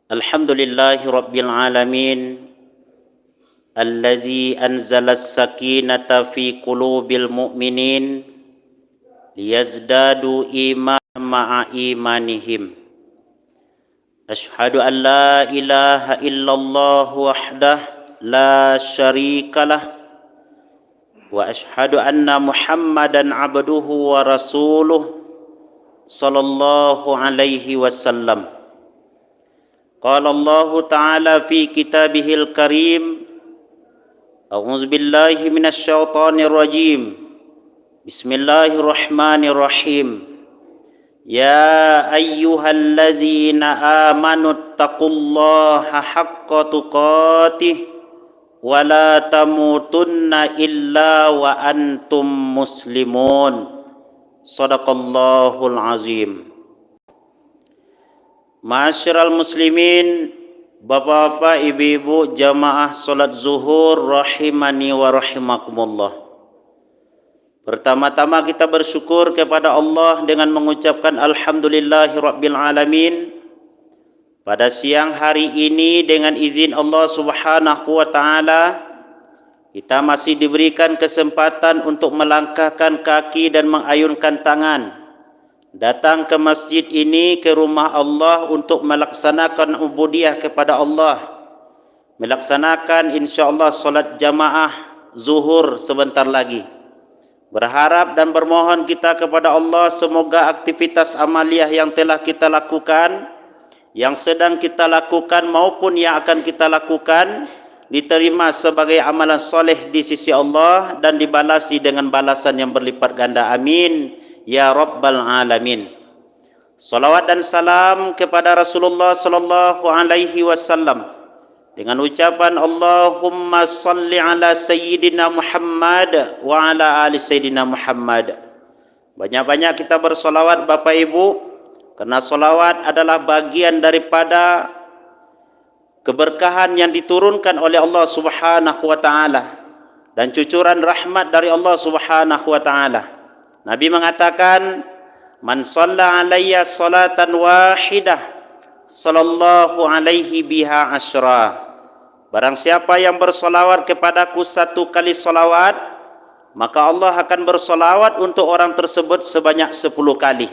Alhamdulillahi Rabbil Alamin Allazi anzala as-sakinata fi qulubil mu'minin liyazdadu imanan ma'a imanihim. Ashhadu an la ilaha illallah wahdah la syarikalah wa ashhadu anna Muhammadan abduhu wa rasuluh sallallahu alaihi wasallam. Qala Allah Ta'ala fi kitabihil karim, A'udzu billahi minasy syaithanir rajim. Bismillahirrahmanirrahim. Ya ayyuhallazina amanu taqullaha haqqa tuqatih wa la tamutunna illa wa antum muslimun. Shadaqallahul azim. Ma'asyiral muslimin, bapak-bapak, ibu-ibu, jamaah salat zuhur rahimani wa rahimakumullah. Pertama-tama kita bersyukur kepada Allah dengan mengucapkan alhamdulillahi rabbil alamin. Pada siang hari ini dengan izin Allah Subhanahu wa taala, kita masih diberikan kesempatan untuk melangkahkan kaki dan mengayunkan tangan datang ke masjid ini, ke rumah Allah untuk melaksanakan ubudiyah kepada Allah, melaksanakan insyaAllah solat jamaah zuhur sebentar lagi. Berharap dan bermohon kita kepada Allah semoga aktivitas amaliyah yang telah kita lakukan, yang sedang kita lakukan maupun yang akan kita lakukan diterima sebagai amalan soleh di sisi Allah dan dibalasi dengan balasan yang berlipat ganda. Amin ya rabbal alamin. Salawat dan salam kepada Rasulullah sallallahu alaihi wasallam dengan ucapan Allahumma salli ala sayyidina Muhammad wa ala ali sayyidina Muhammad. Banyak-banyak kita bersolawat Bapak Ibu, karena solawat adalah bagian daripada keberkahan yang diturunkan oleh Allah Subhanahu wa taala dan cucuran rahmat dari Allah Subhanahu wa taala. Nabi mengatakan, man shalla alayya salatan wahidah sallallahu alaihi biha asyra. Barang siapa yang bersolawat kepadaku satu kali solawat, maka Allah akan bersolawat untuk orang tersebut sebanyak 10 kali.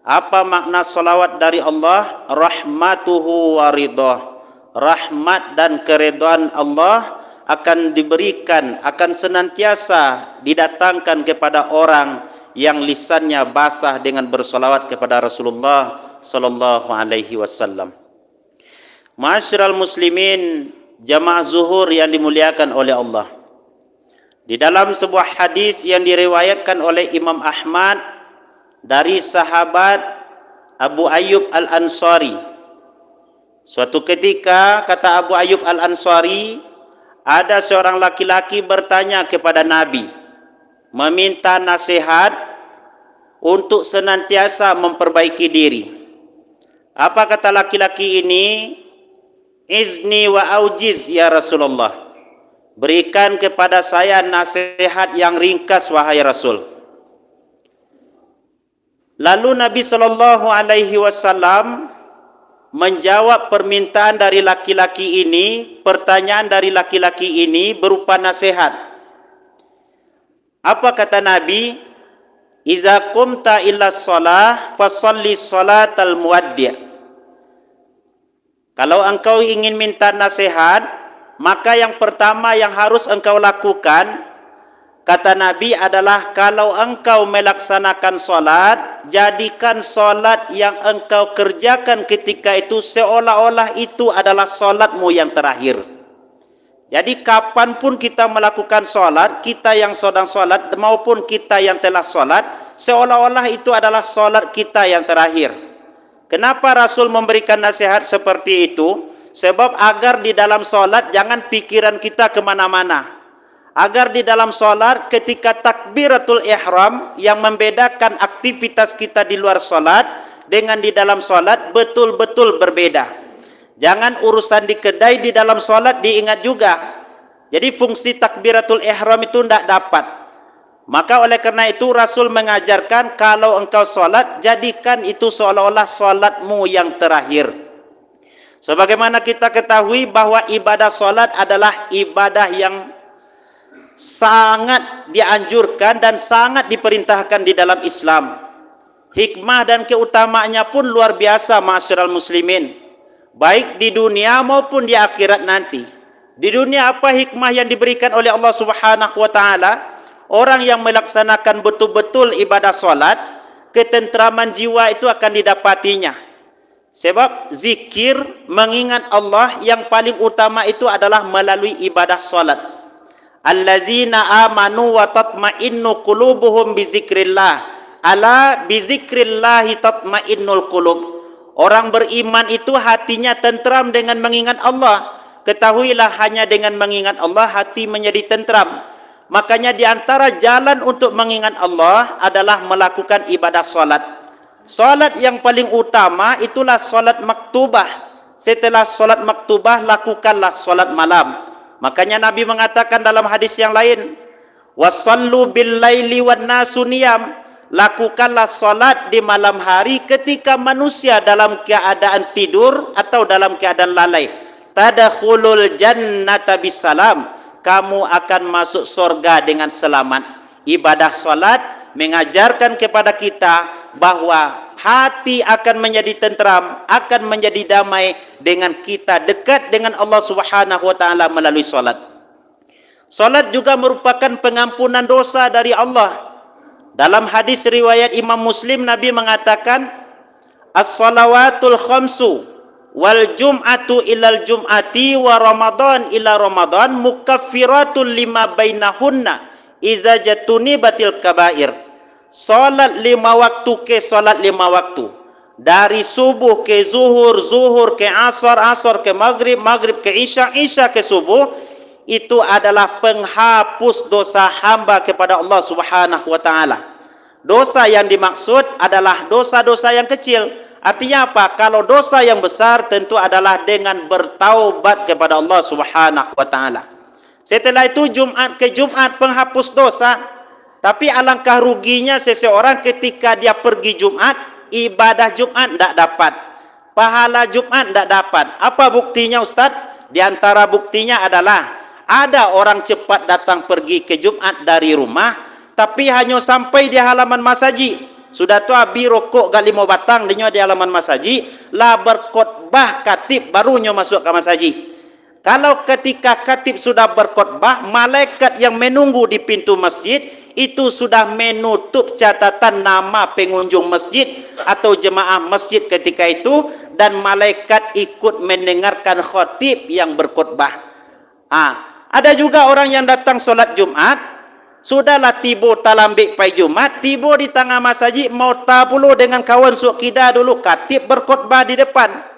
Apa makna solawat dari Allah? Rahmatuhu wa ridha. Rahmat dan keridhaan Allah akan diberikan, akan senantiasa didatangkan kepada orang yang lisannya basah dengan bersolawat kepada Rasulullah sallallahu alaihi wasallam. Ma'asyiral muslimin, jamaah zuhur yang dimuliakan oleh Allah. Di dalam sebuah hadis yang diriwayatkan oleh Imam Ahmad dari sahabat Abu Ayyub Al-Ansari. Suatu ketika, kata Abu Ayyub Al-Ansari, ada seorang laki-laki bertanya kepada Nabi, meminta nasihat untuk senantiasa memperbaiki diri. Apa kata laki-laki ini? Izni wa aujiz ya Rasulullah. Berikan kepada saya nasihat yang ringkas wahai Rasul. Lalu Nabi sallallahu alaihi wasallam menjawab permintaan dari laki-laki ini, pertanyaan dari laki-laki ini berupa nasihat. Apa kata Nabi? Iza qumta ila shalah fasalli salatal muwaddi'. Kalau engkau ingin minta nasihat, maka yang pertama yang harus engkau lakukan, kata Nabi, adalah kalau engkau melaksanakan salat, jadikan salat yang engkau kerjakan ketika itu seolah-olah itu adalah salatmu yang terakhir. Jadi kapanpun kita melakukan solat, kita yang sedang solat maupun kita yang telah solat, seolah-olah itu adalah solat kita yang terakhir. Kenapa Rasul memberikan nasihat seperti itu? Sebab agar di dalam solat jangan pikiran kita kemana-mana. Agar di dalam solat ketika takbiratul ihram yang membedakan aktivitas kita di luar solat dengan di dalam solat betul-betul berbeda. Jangan urusan di kedai di dalam solat diingat juga. Jadi fungsi takbiratul ihram itu tidak dapat. Maka oleh karena itu Rasul mengajarkan kalau engkau solat, jadikan itu seolah-olah solatmu yang terakhir. Sebagaimana kita ketahui bahwa ibadah solat adalah ibadah yang sangat dianjurkan dan sangat diperintahkan di dalam Islam. Hikmah dan keutamaannya pun luar biasa, ma'asyiral muslimin, baik di dunia maupun di akhirat nanti. Di dunia apa hikmah yang diberikan oleh Allah Subhanahu wa taala? Orang yang melaksanakan betul-betul ibadah solat, ketentraman jiwa itu akan didapatinya. Sebab zikir, mengingat Allah yang paling utama itu adalah melalui ibadah solat. Allazina amanu wa tatma'innu qulubuhum bizikrillah. Ala bizikrillahi tatma'innul qulub. Orang beriman itu hatinya tentram dengan mengingat Allah. Ketahuilah hanya dengan mengingat Allah hati menjadi tentram. Makanya di antara jalan untuk mengingat Allah adalah melakukan ibadah solat. Solat yang paling utama itulah solat maktubah. Setelah solat maktubah, lakukanlah solat malam. Makanya Nabi mengatakan dalam hadis yang lain, wasallu bil laili wan nasu niyam. Lakukanlah solat di malam hari ketika manusia dalam keadaan tidur atau dalam keadaan lalai. Tadkhulul jannata bisalam. Kamu akan masuk surga dengan selamat. Ibadah solat mengajarkan kepada kita bahwa hati akan menjadi tentram, akan menjadi damai dengan kita dekat dengan Allah Subhanahu wa taala melalui solat. Solat juga merupakan pengampunan dosa dari Allah. Dalam hadis riwayat Imam Muslim, Nabi mengatakan, as-salawatul khamsu wal jum'atu ilal jum'ati wa ramadan ila ramadan mukaffiratul lima bainahunna iza jatuni batil kabair. Salat 5 waktu ke salat 5 waktu, dari subuh ke zuhur, zuhur ke asar, asar ke maghrib, maghrib ke isya, isya ke subuh, itu adalah penghapus dosa hamba kepada Allah Subhanahu wa taala. Dosa yang dimaksud adalah dosa-dosa yang kecil. Artinya apa? Kalau dosa yang besar tentu adalah dengan bertaubat kepada Allah Subhanahu wa taala. Setelah itu Jumat ke Jumat penghapus dosa. Tapi alangkah ruginya seseorang ketika dia pergi Jumat, ibadah Jumat tidak dapat, pahala Jumat tidak dapat. Apa buktinya Ustaz? Di antara buktinya adalah ada orang cepat datang pergi ke Jumat dari rumah, tapi hanya sampai di halaman masjid. Sudah tu abi rokok gali mau batang di halaman masjid, lah berkhotbah katib barunya masuk ke masjid. Kalau ketika katib sudah berkhotbah, malaikat yang menunggu di pintu masjid itu sudah menutup catatan nama pengunjung masjid atau jemaah masjid ketika itu, dan malaikat ikut mendengarkan khatib yang berkhutbah. Ada juga orang yang datang solat Jumat, sudahlah tiba talambik pai Jumat, tiba di tengah masjid mau tabulu dengan kawan suuk kida dulu, khatib berkhutbah di depan.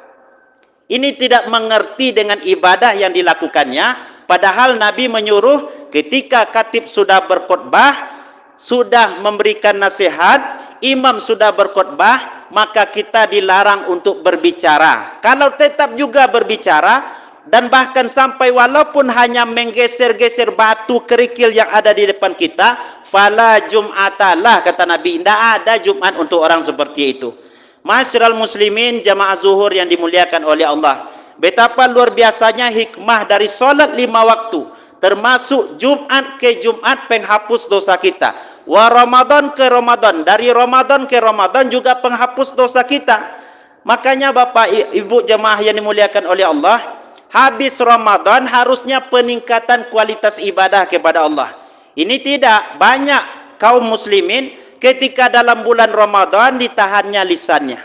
Ini tidak mengerti dengan ibadah yang dilakukannya. Padahal Nabi menyuruh ketika khatib sudah berkhutbah, sudah memberikan nasihat, imam sudah berkhutbah, maka kita dilarang untuk berbicara. Kalau tetap juga berbicara, dan bahkan sampai walaupun hanya menggeser-geser batu kerikil yang ada di depan kita, fala jum'atalah, kata Nabi, tidak ada Jumat untuk orang seperti itu. Ma'asyiral muslimin, jamaah zuhur yang dimuliakan oleh Allah, betapa luar biasanya hikmah dari solat 5 waktu, termasuk Jumat ke Jumat penghapus dosa kita, wa Ramadan ke Ramadan, dari Ramadan ke Ramadan juga penghapus dosa kita. Makanya Bapak Ibu jemaah yang dimuliakan oleh Allah, habis Ramadan harusnya peningkatan kualitas ibadah kepada Allah. Ini tidak banyak kaum muslimin ketika dalam bulan Ramadan ditahannya lisannya,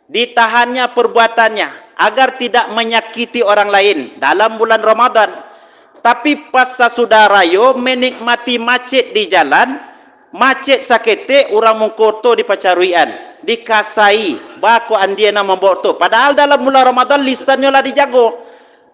ditahannya perbuatannya agar tidak menyakiti orang lain dalam bulan Ramadan. Tapi pas sudah rayo menikmati macet di jalan, macet sakete orang mengkoto di pacaruian, dikasai baku andiena memboto. Padahal dalam bulan Ramadan lisannya lah dijago,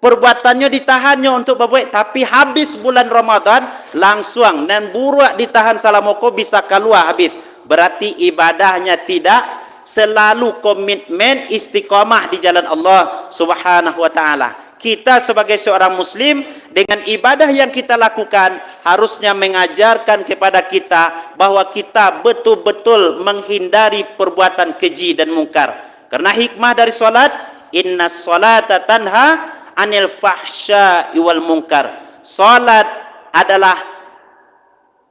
perbuatannya ditahannya untuk berbuat. Tapi habis bulan Ramadan langsung dan buruak ditahan salamoko bisa keluar habis. Berarti ibadahnya tidak selalu komitmen istiqamah di jalan Allah Subhanahu wa taala. Kita sebagai seorang muslim dengan ibadah yang kita lakukan harusnya mengajarkan kepada kita bahwa kita betul-betul menghindari perbuatan keji dan mungkar. Karena hikmah dari solat Inna salata tanha anil fahsya'i wal munkar. Salat adalah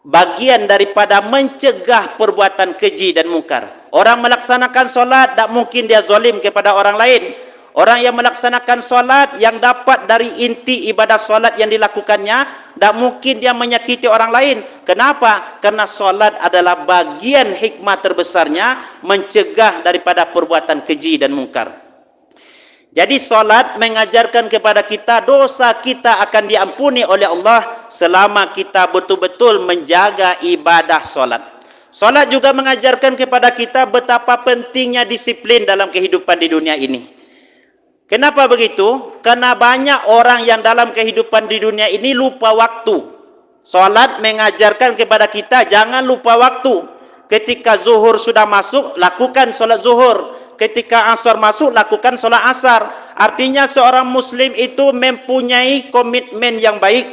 bagian daripada mencegah perbuatan keji dan mungkar. Orang melaksanakan solat tak mungkin dia zalim kepada orang lain. Orang yang melaksanakan solat yang dapat dari inti ibadah solat yang dilakukannya, tak mungkin dia menyakiti orang lain. Kenapa? Karena solat adalah bagian hikmah terbesarnya mencegah daripada perbuatan keji dan mungkar. Jadi solat mengajarkan kepada kita dosa kita akan diampuni oleh Allah selama kita betul-betul menjaga ibadah solat. Solat juga mengajarkan kepada kita betapa pentingnya disiplin dalam kehidupan di dunia ini. Kenapa begitu? Karena banyak orang yang dalam kehidupan di dunia ini lupa waktu. Solat mengajarkan kepada kita jangan lupa waktu. Ketika zuhur sudah masuk, lakukan solat zuhur. Ketika asar masuk, lakukan solat asar. Artinya seorang muslim itu mempunyai komitmen yang baik,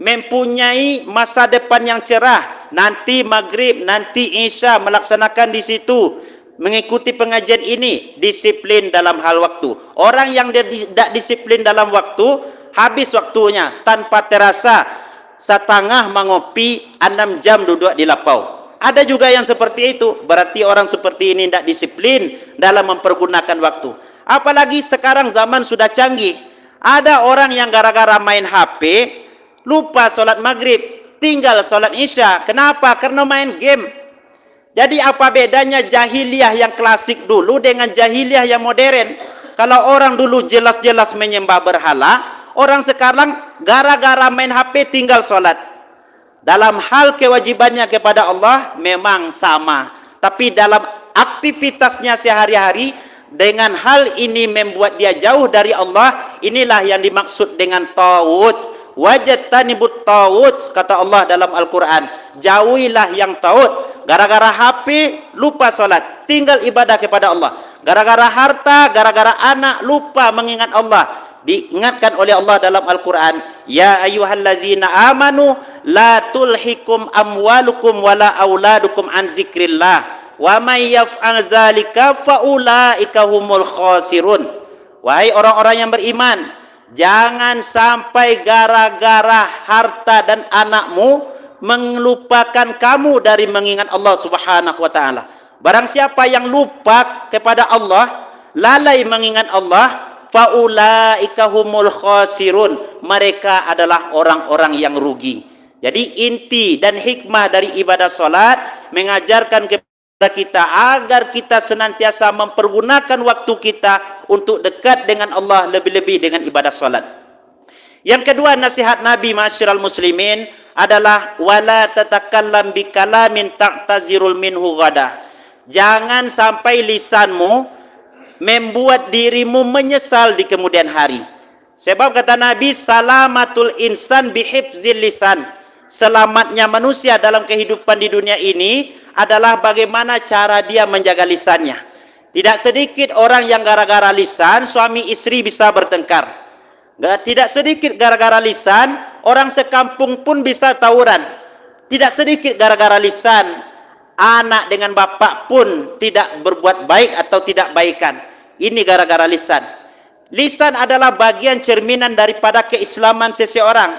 mempunyai masa depan yang cerah. Nanti maghrib, nanti isya melaksanakan di situ. Mengikuti pengajian ini, disiplin dalam hal waktu. Orang yang tidak disiplin dalam waktu, habis waktunya tanpa terasa. Setengah mengopi, 6 jam duduk di lapau. Ada juga yang seperti itu. Berarti orang seperti ini tidak disiplin dalam mempergunakan waktu. Apalagi sekarang zaman sudah canggih. Ada orang yang gara-gara main HP, lupa solat maghrib, tinggal solat isya. Kenapa? Karena main game. Jadi apa bedanya jahiliyah yang klasik dulu dengan jahiliyah yang modern? Kalau orang dulu jelas-jelas menyembah berhala, orang sekarang gara-gara main HP tinggal solat. Dalam hal kewajibannya kepada Allah memang sama. Tapi dalam aktivitasnya sehari-hari, dengan hal ini membuat dia jauh dari Allah. Inilah yang dimaksud dengan taghut. Wajtanibut taghut, kata Allah dalam Al-Quran. Jauhilah yang taghut. Gara-gara HP lupa solat, tinggal ibadah kepada Allah. Gara-gara harta, gara-gara anak lupa mengingat Allah. Diingatkan oleh Allah dalam Al-Quran, ya ayyuhallazina amanu la tulhikum amwalukum wala auladukum an zikrillah wa may yaf'al zalika faulaika humul khasirun. Wahai orang-orang yang beriman, jangan sampai gara-gara harta dan anakmu melupakan kamu dari mengingat Allah Subhanahu wa taala. Barang siapa yang lupa kepada Allah, lalai mengingat Allah, faulaika humul khasirun. Mereka adalah orang-orang yang rugi. Jadi inti dan hikmah dari ibadah salat mengajarkan kepada kita agar kita senantiasa mempergunakan waktu kita untuk dekat dengan Allah, lebih-lebih dengan ibadah salat. Yang kedua, nasihat Nabi ma'asyiral muslimin adalah wala tatakallam bikalamin ta'tazirul minhu ghada. Jangan sampai lisanmu membuat dirimu menyesal di kemudian hari. Sebab kata Nabi, salamatul insan bihifzil lisan. Selamatnya manusia dalam kehidupan di dunia ini adalah bagaimana cara dia menjaga lisannya. Tidak sedikit orang yang gara-gara lisan suami istri bisa bertengkar. Tidak sedikit gara-gara lisan orang sekampung pun bisa tawuran. Tidak sedikit gara-gara lisan anak dengan bapak pun tidak berbuat baik atau tidak baikan. Ini gara-gara lisan. Lisan adalah bagian cerminan daripada keislaman seseorang.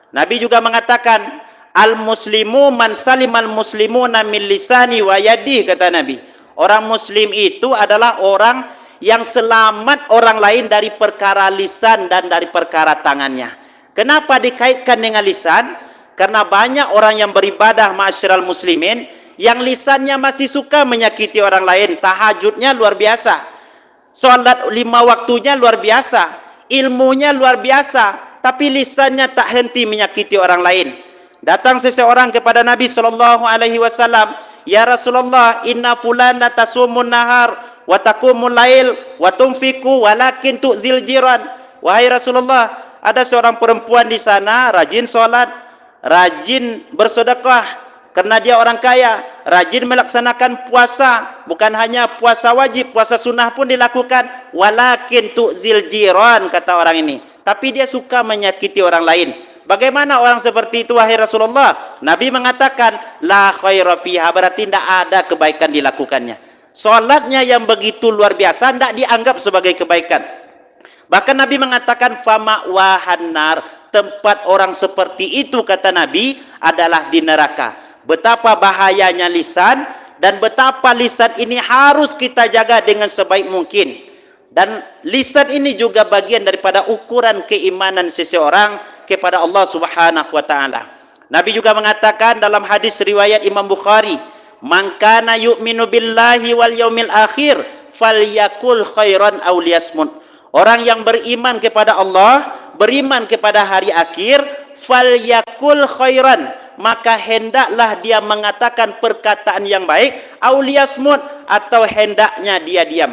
Nabi juga mengatakan, al-muslimu man salimal muslimuna min lisani wa yadi, kata Nabi. Orang muslim itu adalah orang yang selamat orang lain dari perkara lisan dan dari perkara tangannya. Kenapa dikaitkan dengan lisan? Karena banyak orang yang beribadah ma'asyiral muslimin yang lisannya masih suka menyakiti orang lain. Tahajudnya luar biasa, salat 5 waktunya luar biasa, ilmunya luar biasa, tapi lisannya tak henti menyakiti orang lain. Datang seseorang kepada Nabi SAW, ya Rasulullah, inna fulana tasumun nahar wa taqumul lail wa tunfiku walakin tu'zil jiran. Wahai Rasulullah, ada seorang perempuan di sana rajin salat, rajin bersedekah karena dia orang kaya, rajin melaksanakan puasa, bukan hanya puasa wajib, puasa sunnah pun dilakukan, walakin tu'zil jiran, kata orang ini, tapi dia suka menyakiti orang lain. Bagaimana orang seperti itu wahai Rasulullah? Nabi mengatakan la khaira fiha, berarti tidak ada kebaikan dilakukannya. Salatnya yang begitu luar biasa tidak dianggap sebagai kebaikan. Bahkan Nabi mengatakan fama wahanar, tempat orang seperti itu kata Nabi adalah di neraka. Betapa bahayanya lisan dan betapa lisan ini harus kita jaga dengan sebaik mungkin. Dan lisan ini juga bagian daripada ukuran keimanan seseorang kepada Allah Subhanahu wa taala. Nabi juga mengatakan dalam hadis riwayat Imam Bukhari, "Man kana yu'minu billahi wal yaumil akhir falyakul khairan aw liyasmut." Orang yang beriman kepada Allah, beriman kepada hari akhir, falyakul khairan, maka hendaklah dia mengatakan perkataan yang baik, aw liyasmut, atau hendaknya dia diam.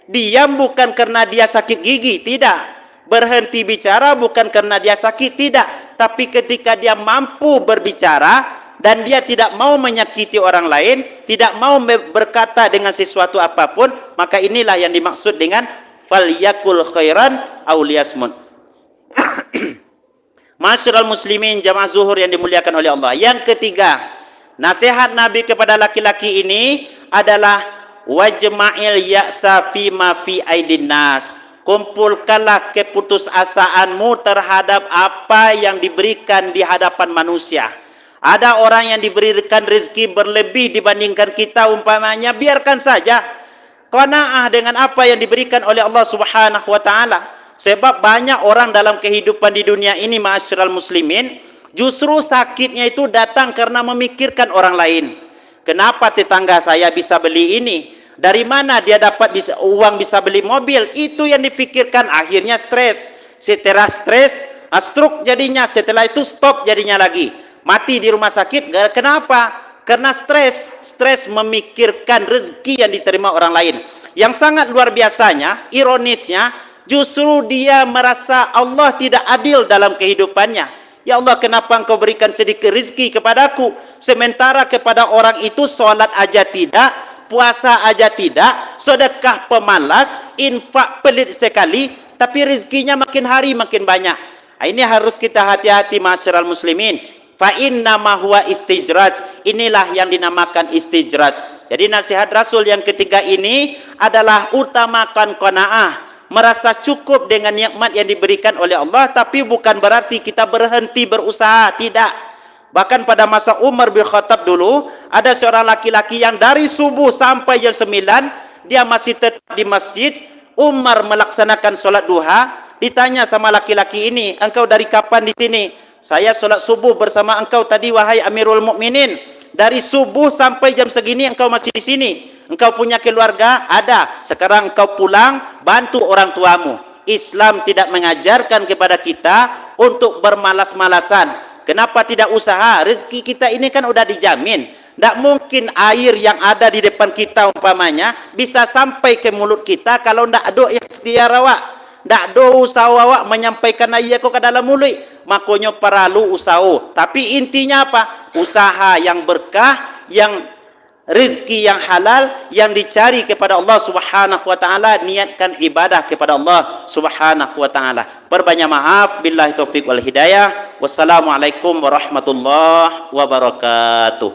Diam bukan karena dia sakit gigi, tidak. Berhenti bicara bukan karena dia sakit, tidak. Tapi ketika dia mampu berbicara dan dia tidak mau menyakiti orang lain, tidak mau berkata dengan sesuatu apapun, maka inilah yang dimaksud dengan falyakul khairan aw liyasmut. Masyarul muslimin jamaah zuhur yang dimuliakan oleh Allah. Yang ketiga, nasihat Nabi kepada laki-laki ini adalah wajma'il ya'sa fi ma fi aidin nas. Kumpulkanlah keputusasaanmu terhadap apa yang diberikan di hadapan manusia. Ada orang yang diberikan rezeki berlebih dibandingkan kita, umpamanya biarkan saja. Qanaah dengan apa yang diberikan oleh Allah Subhanahu wa taala. Sebab banyak orang dalam kehidupan di dunia ini, ma'asyiral muslimin, justru sakitnya itu datang karena memikirkan orang lain. Kenapa tetangga saya bisa beli ini? Dari mana dia dapat uang bisa beli mobil? Itu yang dipikirkan, akhirnya stres. Setelah stres, stroke jadinya, setelah itu stop jadinya lagi. Mati di rumah sakit. Kenapa? Karena stres memikirkan rezeki yang diterima orang lain. Yang sangat luar biasanya, ironisnya, justru dia merasa Allah tidak adil dalam kehidupannya. Ya Allah, kenapa engkau berikan sedikit rezeki kepadaku, sementara kepada orang itu solat aja tidak, puasa aja tidak, sedekah pemalas, infak pelit sekali, tapi rezekinya makin hari makin banyak. Ini harus kita hati-hati masyarakat muslimin. Fa inna ma huwa istijraj. Inilah yang dinamakan istijraj. Jadi nasihat Rasul yang ketiga ini adalah utamakan qanaah, merasa cukup dengan nikmat yang diberikan oleh Allah, tapi bukan berarti kita berhenti berusaha, tidak. Bahkan pada masa Umar bin Khattab dulu, ada seorang laki-laki yang dari subuh sampai jam 9 dia masih tetap di masjid. Umar melaksanakan solat duha. Ditanya sama laki-laki ini, engkau dari kapan di sini? Saya solat subuh bersama engkau tadi wahai Amirul Mukminin. Dari subuh sampai jam segini engkau masih di sini. Engkau punya keluarga? Ada. Sekarang engkau pulang, bantu orang tuamu. Islam tidak mengajarkan kepada kita untuk bermalas-malasan. Kenapa tidak usaha? Rezeki kita ini kan udah dijamin. Tidak mungkin air yang ada di depan kita umpamanya bisa sampai ke mulut kita kalau tidak ada ikhtiar awak. Tidak ada usaha awak menyampaikan air ke dalam mulut. Makanya perlu usaha. Tapi intinya apa? Usaha yang berkah, yang rezeki yang halal, yang dicari kepada Allah Subhanahu wa taala, niatkan ibadah kepada Allah Subhanahu wa taala. Perbanyak maaf, billahi taufik wal hidayah. Wassalamualaikum warahmatullahi wabarakatuh.